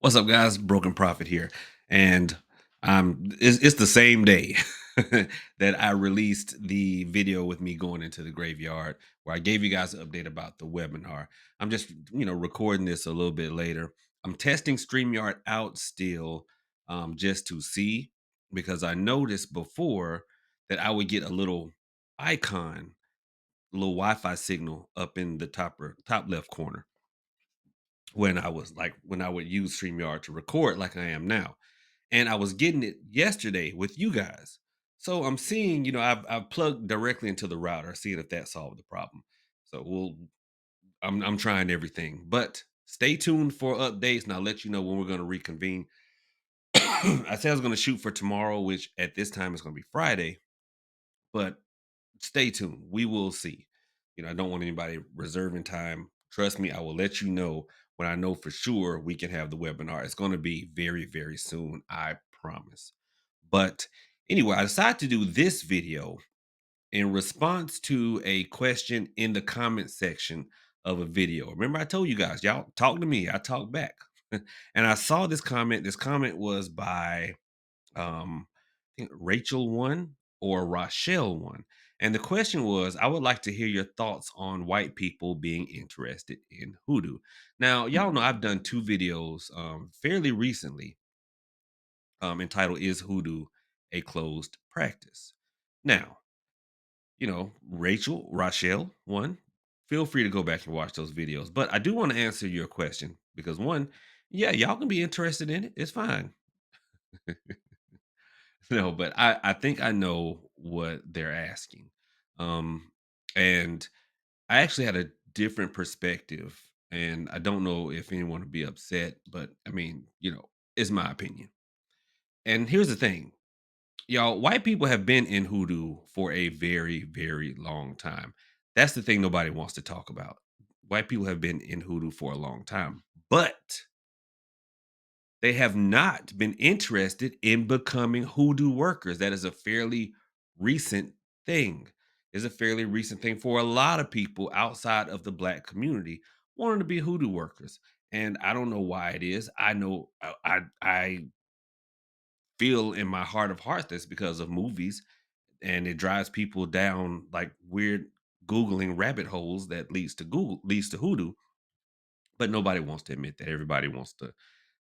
What's up, guys? Broken Prophet here, and it's the same day that I released the video with me going into the graveyard, where I gave you guys an update about the webinar. I'm just recording this a little bit later. I'm testing StreamYard out still, just to see, because I noticed before that I would get a little icon, a little Wi-Fi signal up in the top left corner when I would use StreamYard to record like I am now. And I was getting it yesterday with you guys. So I'm seeing, I've plugged directly into the router, seeing if that solved the problem. So I'm trying everything. But stay tuned for updates and I'll let you know when we're gonna reconvene. I said I was gonna shoot for tomorrow, which at this time is gonna be Friday, but stay tuned. We will see. I don't want anybody reserving time. Trust me, I will let you know when I know for sure we can have the webinar. It's going to be very, very soon. I promise. But anyway, I decided to do this video in response to a question in the comment section of a video. Remember, I told you guys, y'all talk to me, I talk back. And I saw this comment. This comment was by I think Rachel one or Rochelle one. And the question was, I would like to hear your thoughts on white people being interested in hoodoo. Now, y'all know I've done two videos fairly recently entitled Is Hoodoo a Closed Practice? Now, Rochelle one, feel free to go back and watch those videos. But I do want to answer your question because one, yeah, y'all can be interested in it. It's fine. No, but I think I know what they're asking. Um, and I actually had a different perspective, and I don't know if anyone would be upset, but I mean, it's my opinion. And here's the thing, y'all, white people have been in hoodoo for a very, very long time. That's the thing nobody wants to talk about. White people have been in hoodoo for a long time, but they have not been interested in becoming hoodoo workers. That is a fairly recent thing. Is a fairly recent thing for a lot of people outside of the black community wanting to be hoodoo workers. And I don't know why it is. I know I feel in my heart of hearts that's because of movies, and it drives people down like weird googling rabbit holes that leads to hoodoo. But nobody wants to admit that. Everybody wants to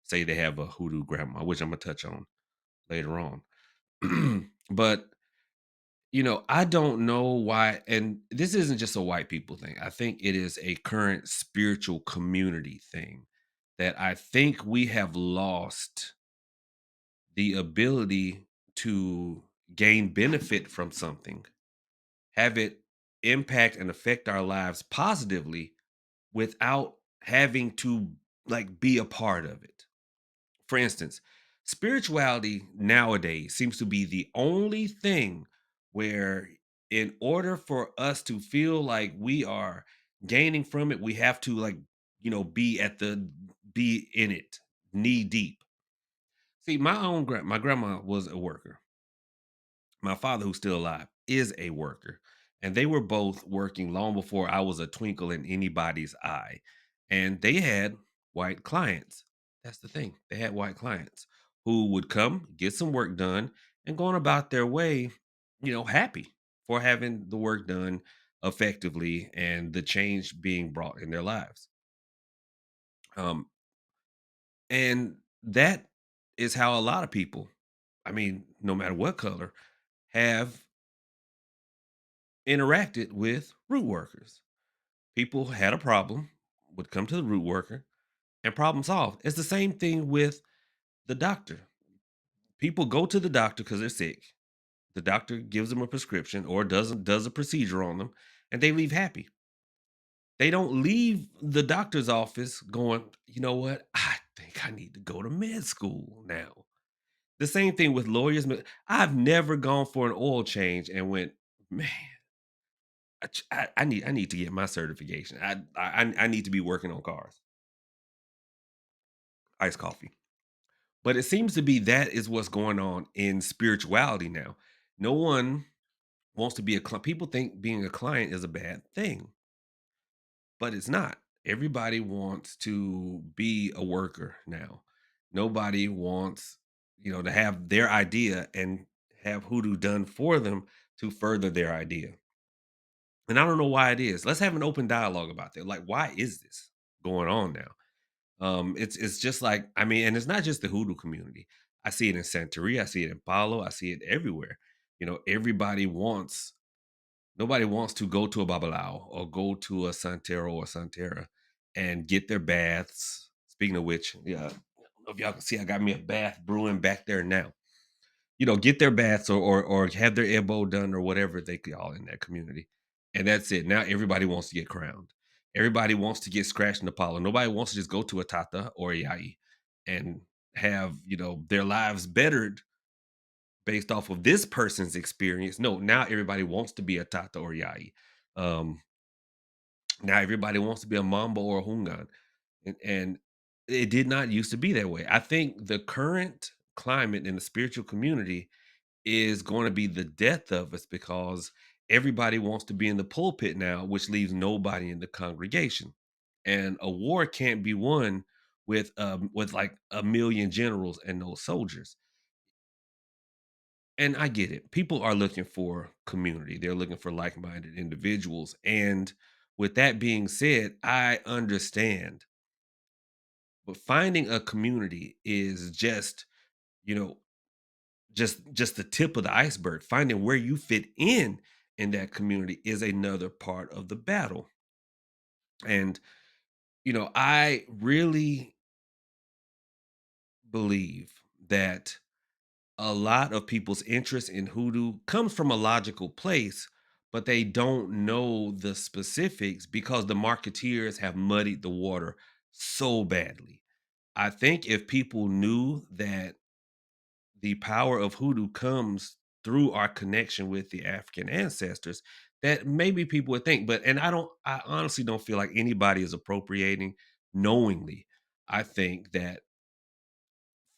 say they have a hoodoo grandma, which I'm gonna touch on later on. But I don't know why, and this isn't just a white people thing. I think it is a current spiritual community thing that I think we have lost the ability to gain benefit from something, have it impact and affect our lives positively without having to like be a part of it. For instance, spirituality nowadays seems to be the only thing where, in order for us to feel like we are gaining from it, we have to be in it knee deep. See, my grandma was a worker. My father, who's still alive, is a worker. And they were both working long before I was a twinkle in anybody's eye. And they had white clients. That's the thing. They had white clients who would come, get some work done, and going about their way, happy for having the work done effectively and the change being brought in their lives. Um, and that is how a lot of people, I mean, no matter what color, have interacted with root workers. People had a problem, would come to the root worker, and problem solved. It's the same thing with the doctor. People go to the doctor because they're sick. The doctor gives them a prescription or does a procedure on them, and they leave happy. They don't leave the doctor's office going, you know what? I think I need to go to med school now. The same thing with lawyers. I've never gone for an oil change and went, man, I need to get my certification. I need to be working on cars. Iced coffee. But it seems to be that is what's going on in spirituality now. No one wants to be a client. People think being a client is a bad thing, but it's not. Everybody wants to be a worker now. Nobody wants, to have their idea and have Hoodoo done for them to further their idea. And I don't know why it is. Let's have an open dialogue about that. Like, why is this going on now? It's just like, I mean, and it's not just the Hoodoo community. I see it in Santeria, I see it in Palo, I see it everywhere. Everybody wants Nobody wants to go to a Babalao or go to a Santero or Santera and get their baths. Speaking of which, yeah, I don't know if y'all can see, I got me a bath brewing back there now. Get their baths or have their elbow done or whatever they call in that community. And that's it. Now everybody wants to get crowned. Everybody wants to get scratched in the pollen. Nobody wants to just go to a Tata or a Yai and have, their lives bettered based off of this person's experience. No, now everybody wants to be a Tata or Yai. Um, Now everybody wants to be a Mamba or a Hungan. And it did not used to be that way. I think the current climate in the spiritual community is going to be the death of us because everybody wants to be in the pulpit now, which leaves nobody in the congregation. And a war can't be won with like a million generals and no soldiers. And I get it. People are looking for community. They're looking for like-minded individuals. And with that being said, I understand. But finding a community is you know, just the tip of the iceberg. Finding where you fit in that community is another part of the battle. And I really believe that a lot of people's interest in Hoodoo comes from a logical place, but they don't know the specifics because the marketeers have muddied the water so badly. I think if people knew that the power of Hoodoo comes through our connection with the African ancestors, that maybe people would think. But and I honestly don't feel like anybody is appropriating knowingly. I think that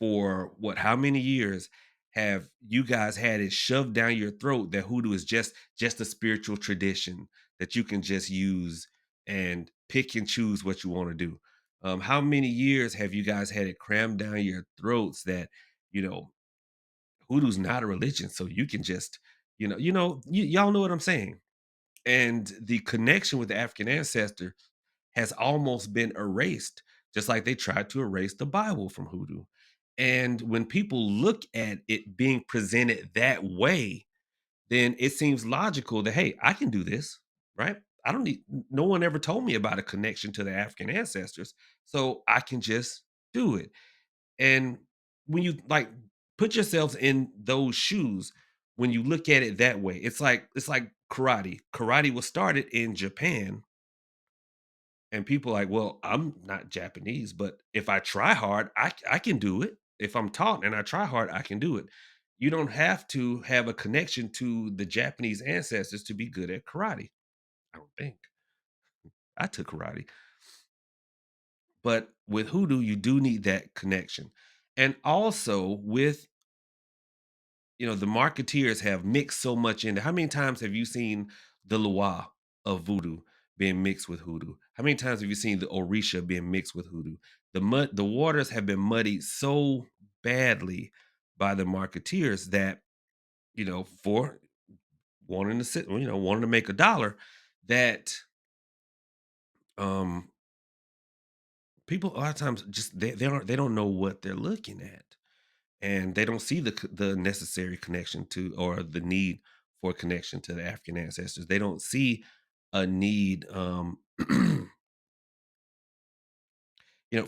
for how many years have you guys had it shoved down your throat that Hoodoo is just a spiritual tradition that you can just use and pick and choose what you want to do? How many years have you guys had it crammed down your throats that you know Hoodoo's not a religion, so you can just, y'all know what I'm saying. And the connection with the African ancestor has almost been erased, just like they tried to erase the Bible from Hoodoo. And when people look at it being presented that way, then it seems logical that, hey, I can do this, right? I don't need, no one ever told me about a connection to the African ancestors. So I can just do it. And when you like put yourselves in those shoes, when you look at it that way, it's like karate. Karate was started in Japan, and people like, well, I'm not Japanese, but if I try hard, I can do it. If I'm taught and I try hard, I can do it. You don't have to have a connection to the Japanese ancestors to be good at karate. I don't think. I took karate. But with Hoodoo, you do need that connection. And also with the marketeers have mixed so much in there. How many times have you seen the Loa of voodoo being mixed with hoodoo? How many times have you seen the Orisha being mixed with hoodoo? The waters have been muddied so badly by the marketeers that, for wanting to sit, wanting to make a dollar, that um people a lot of times just they don't know what they're looking at, and they don't see the necessary connection to or the need for connection to the African ancestors. They don't see a need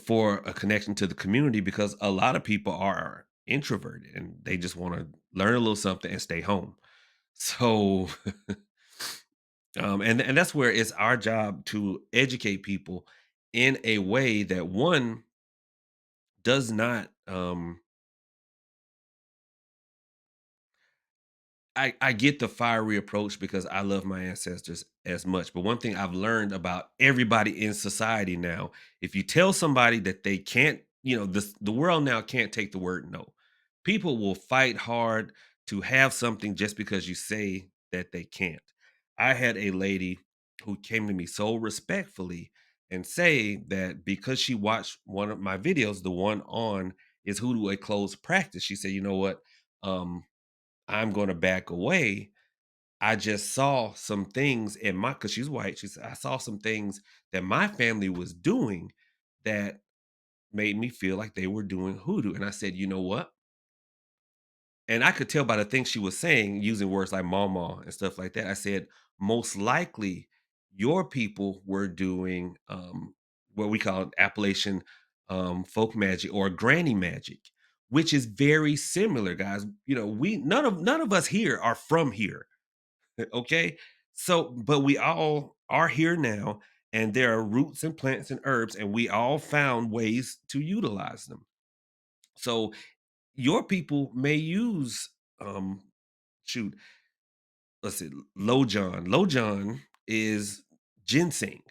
for a connection to the community because a lot of people are introverted and they just want to learn a little something and stay home. So and that's where it's our job to educate people in a way that one does not I get the fiery approach because I love my ancestors as much. But one thing I've learned about everybody in society now, if you tell somebody that they can't, the world now can't take the word no. People will fight hard to have something just because you say that they can't. I had a lady who came to me so respectfully and say that because she watched one of my videos, the one on is hoodoo a closed practice? She said, you know what? Um, I'm going to back away. I just saw some things in my, because she's white. She said, I saw some things that my family was doing that made me feel like they were doing hoodoo. And I said, you know what? And I could tell by the things she was saying, using words like mama and stuff like that. I said, most likely your people were doing what we call Appalachian folk magic or granny magic, which is very similar, guys. You know, we none of us here are from here. Okay. So, but we all are here now, and there are roots and plants and herbs, and we all found ways to utilize them. So your people may use um shoot, let's see, Low John. Low John is ginseng.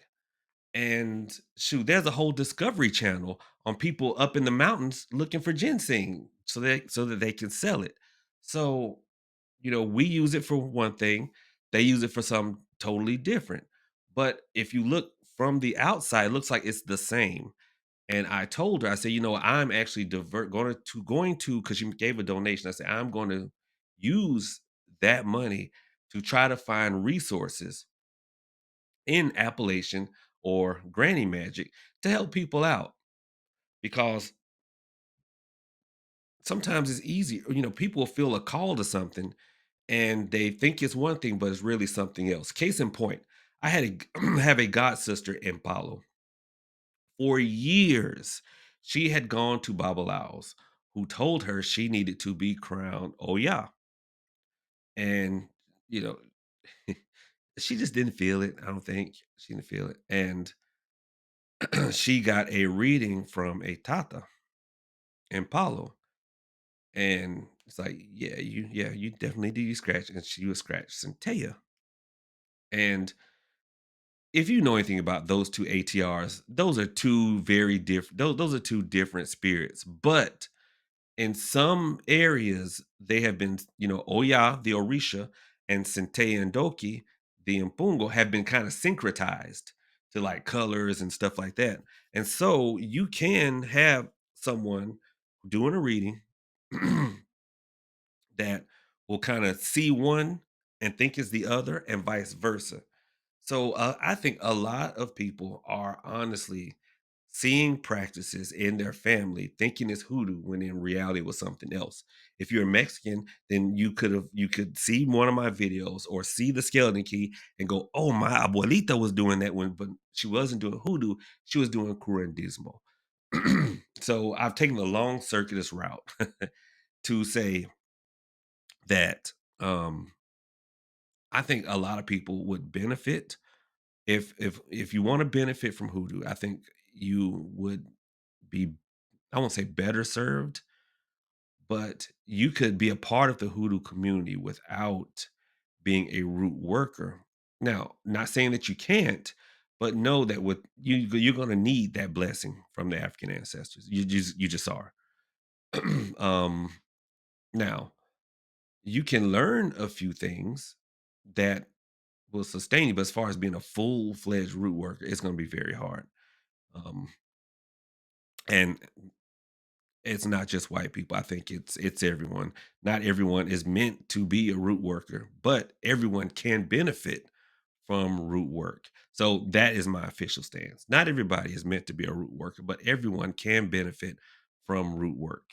And shoot, there's a whole discovery channel on people up in the mountains looking for ginseng so that they can sell it. So, we use it for one thing, they use it for something totally different. But if you look from the outside, it looks like it's the same. And I told her, I said, I'm actually going to because you gave a donation. I said, I'm going to use that money to try to find resources in Appalachian or Granny Magic to help people out because sometimes it's easy. People feel a call to something and they think it's one thing, but it's really something else. Case in point, I had have a god sister in Palo. For years, she had gone to Babalaos, who told her she needed to be crowned Oya. And, you know, she just didn't feel it. I don't think she didn't feel it. And she got a reading from a Tata in Palo. And it's like, yeah, you definitely do scratch. And she was scratched Centella. And if you know anything about those two ATRs, those are two very different, those are two different spirits. But in some areas, they have been, Oya, the Orisha, and Sente and Doki, the Mpungo, have been kind of syncretized to like colors and stuff like that. And so you can have someone doing a reading that will kind of see one and think is the other, and vice versa. So I think a lot of people are honestly seeing practices in their family, thinking it's hoodoo when in reality it was something else. If you're Mexican, then you could see one of my videos or see the skeleton key and go, "Oh, my abuelita was doing that one, but she wasn't doing hoodoo; she was doing curandismo." So I've taken the long circuitous route to say that I think a lot of people would benefit if you want to benefit from hoodoo. I think you would be, I won't say better served, but you could be a part of the hoodoo community without being a root worker. Now, not saying that you can't, but know that with you're going to need that blessing from the African ancestors. You just are. um Now, you can learn a few things that will sustain you, but as far as being a full-fledged root worker, it's going to be very hard. Um and it's not just white people. I think it's everyone. Not everyone is meant to be a root worker, but everyone can benefit from root work. So that is my official stance. Not everybody is meant to be a root worker, but everyone can benefit from root work.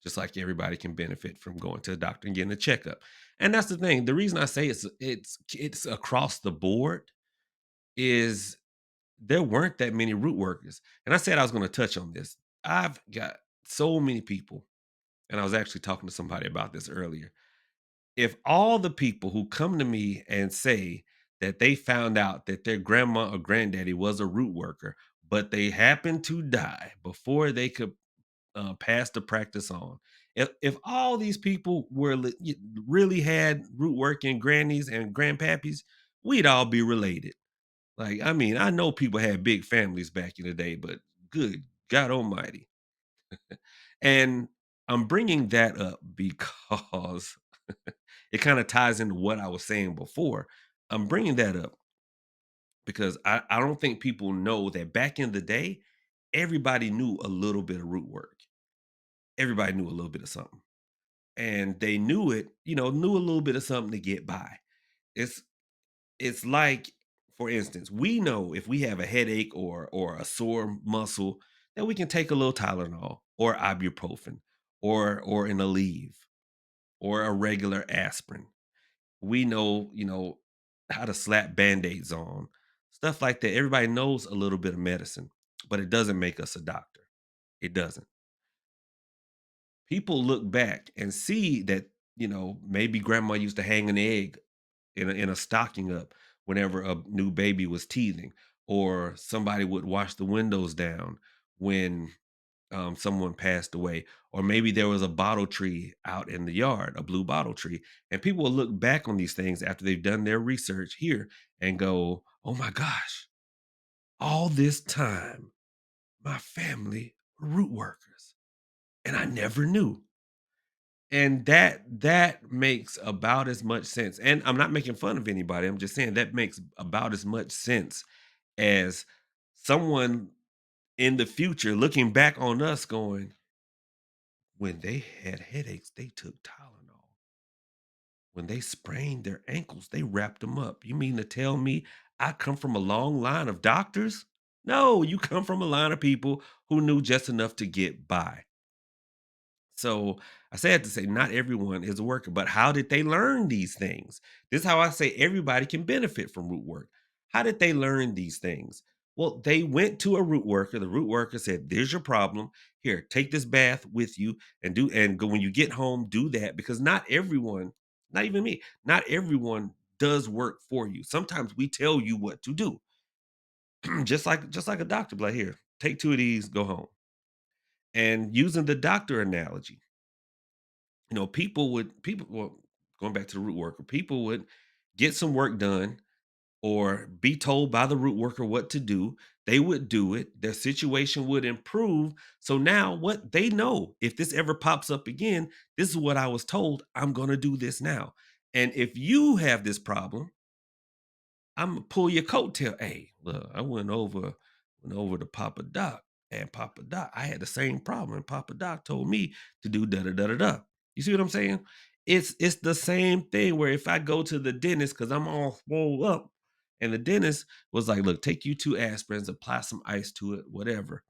Just like everybody can benefit from going to a doctor and getting a checkup. And that's the thing. The reason I say it's across the board is there weren't that many root workers. And I said I was going to touch on this. I've got so many people, and I was actually talking to somebody about this earlier. If all the people who come to me and say that they found out that their grandma or granddaddy was a root worker, but they happened to die before they could pass the practice on. If all these people really had root working grannies and grandpappies, we'd all be related. Like, I mean, I know people had big families back in the day, but good God Almighty. And I'm bringing that up because it kind of ties into what I was saying before. I'm bringing that up because I don't think people know that back in the day, everybody knew a little bit of root work. everybody knew a little bit of something. And they knew it, knew a little bit of something to get by. It's it's like, for instance, we know if we have a headache or a sore muscle that we can take a little Tylenol or ibuprofen or an Aleve or a regular aspirin. We know, how to slap band-aids on, stuff like that. Everybody knows a little bit of medicine, but it doesn't make us a doctor. It doesn't. People look back and see that, maybe grandma used to hang an egg in a stocking up whenever a new baby was teething, or somebody would wash the windows down when someone passed away, or maybe there was a bottle tree out in the yard, a blue bottle tree, and people will look back on these things after they've done their research here and go, "Oh my gosh, all this time my family were root workers, and I never knew." And that makes about as much sense, and I'm not making fun of anybody, I'm just saying that makes about as much sense as someone in the future looking back on us going, "When they had headaches, they took Tylenol. When they sprained their ankles, they wrapped them up. You mean to tell me I come from a long line of doctors? No, you come from a line of people who knew just enough to get by." So I say that to say not everyone is a worker, but how did they learn these things? This is how I say everybody can benefit from root work. How did they learn these things? Well, they went to a root worker. The root worker said, "There's your problem. Here, take this bath with you and go when you get home, do that." Because not everyone, not even me, not everyone does work for you. Sometimes we tell you what to do. just like a doctor, like, "Here, take two of these, go home." And using the doctor analogy, people well, going back to the root worker, people would get some work done or be told by the root worker what to do. They would do it. Their situation would improve. So now what they know, if this ever pops up again, this is what I was told. I'm going to do this now. And if you have this problem, Imma pull your coattail. "Hey, look, I went over to Papa Doc, and Papa Doc I had the same problem, and Papa Doc told me to do da da da da da." You see what I'm saying? It's the same thing where if I go to the dentist because 'cause I'm all swole up, and the dentist was like, "Look, take you 2 aspirins, apply some ice to it, whatever,"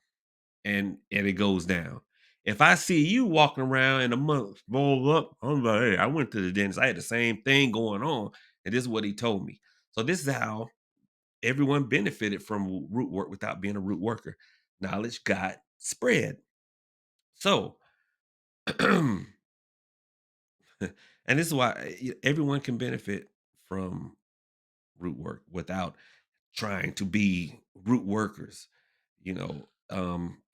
and it goes down. If I see you walking around in a month rolled up, I'm like, "Hey, I went to the dentist. I had the same thing going on, and this is what he told me." So this is how everyone benefited from root work without being a root worker. Knowledge got spread. So, and this is why everyone can benefit from root work without trying to be root workers.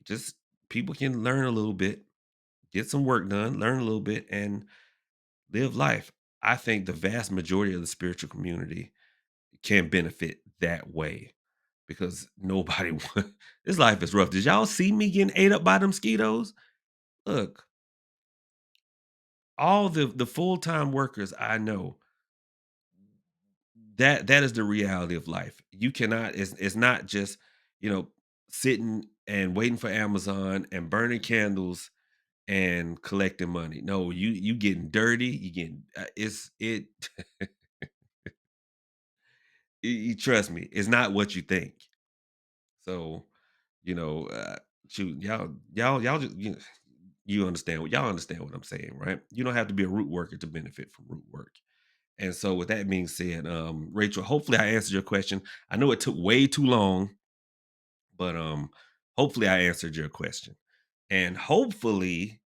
Just people can learn a little bit, get some work done, learn a little bit, and live life. I think the vast majority of the spiritual community can benefit that way because nobody this life is rough. Did y'all see me getting ate up by them mosquitoes? Look, all the full-time workers I know, that is the reality of life. You cannot it's not just, you know, sitting and waiting for Amazon and burning candles and collecting money. No, you getting dirty, you getting it's it you trust me, it's not what you think. So, you know, shoot, y'all just y'all understand what I'm saying, right? You don't have to be a root worker to benefit from root work. And so with that being said, Rachel, hopefully I answered your question. I know it took way too long, but hopefully I answered your question. And hopefully,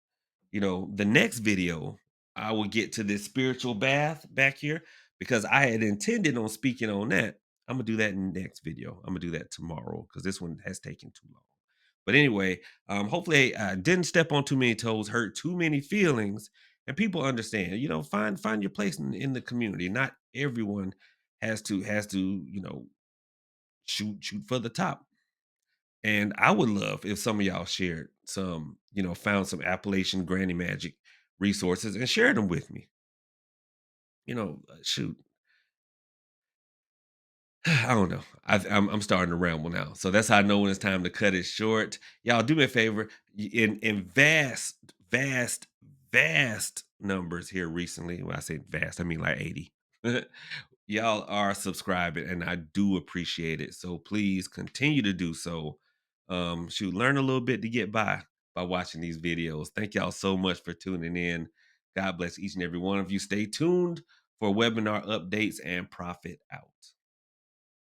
the next video I will get to this spiritual bath back here because I had intended on speaking on that. I'm gonna do that in the next video. I'm gonna do that tomorrow because this one has taken too long. But anyway, hopefully I didn't step on too many toes, hurt too many feelings, and people understand. Find your place in the community. Not everyone has to shoot for the top. And I would love if some of y'all shared some, found some Appalachian Granny Magic resources and shared them with me. Shoot, I don't know. I'm starting to ramble now, so that's how I know when it's time to cut it short. Y'all do me a favor, in vast vast, vast numbers here recently. When I say vast, I mean like 80. Y'all are subscribing, and I do appreciate it. So please continue to do so. Shoot, learn a little bit to get by watching these videos. Thank y'all so much for tuning in. God bless each and every one of you. Stay tuned for webinar updates and profit out.